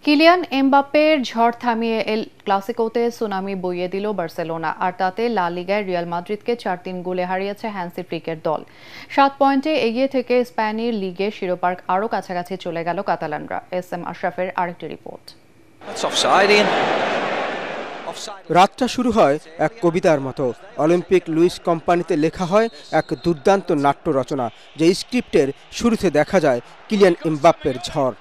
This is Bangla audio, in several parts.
কিলিয়ান এমবাপ্পের ঝড় থামিয়ে এল ক্লাসিকোতে সুনামি বইয়ে দিল বার্সেলোনা, আর তাতে লা লিগায় রিয়াল মাদ্রিদকে ৪-৩ গোলে হারিয়েছে হ্যান্সি ফ্লিকের দল। ৭ পয়েন্টে এগিয়ে থেকে স্প্যানিশ লিগে শিরোপার আরও কাছাকাছি চলে গেল কাতালানরা। এস এম আশরাফের আরেকটি রিপোর্ট। রাতটা শুরু হয় এক কবিতার মতো। অলিম্পিক লুইস কোম্পানিতে লেখা হয় এক দুর্দান্ত নাট্য রচনা, যে স্ক্রিপ্টের শুরুতে দেখা যায় কিলিয়ান এমবাপ্পের ঝড়।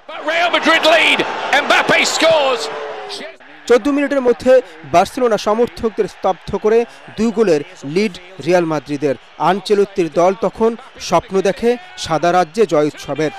14 মিনিটের মধ্যে বার্সেলোনা সমর্থকদের স্তব্ধ করে 2 গোলের লিড রিয়াল মাদ্রিদের। আনচেলত্তির দল তখন স্বপ্ন দেখে সাদা রাজ্যে জয় উৎসবের।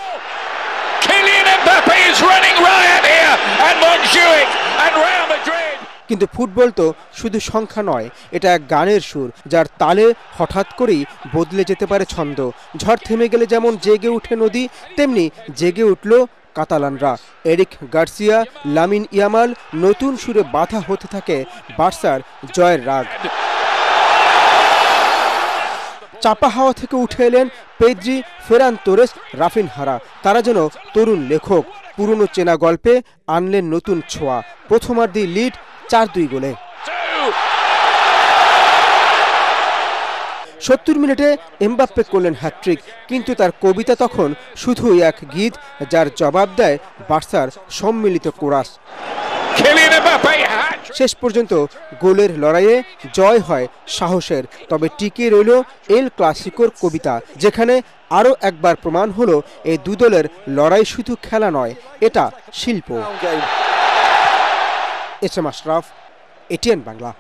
কিন্তু ফুটবল তো শুধু সংখ্যা নয়, এটা এক গানের সুর, যার তালে হঠাৎ করেই বদলে যেতে পারে ছন্দ। ঝড় থেমে গেলে যেমন জেগে উঠে নদী, তেমনি জেগে উঠল কাতালানরা। এরিক গার্সিয়া, লামিন ইয়ামাল নতুন সুরে বাধা হতে থাকে বার্সার জয়ের রাগ। চাপা হাওয়া থেকে উঠে এলেন পেদ্রি, ফেরান তোরেস, রাফিনহারা। তারা যেন তরুণ লেখক, পুরনো চেনা গল্পে আনলেন নতুন ছোঁয়া। প্রথমার্ধে লিড 4-2 গোলে। 70 মিনিটে এমবাপ্পে করলেন হ্যাট্রিক, কিন্তু তার কবিতা তখন শুধুই এক গীত, যার জবাব দেয় বার্সার সম্মিলিত কোরাস। শেষ পর্যন্ত গোলের লড়াইয়ে জয় হয় সাহসের, তবে টিকে রইল এল ক্লাসিকোর কবিতা, যেখানে আরও একবার প্রমাণ হলো এই দু দলের লড়াই শুধু খেলা নয়, এটা শিল্প। S M Ashraf, ATN Bangla.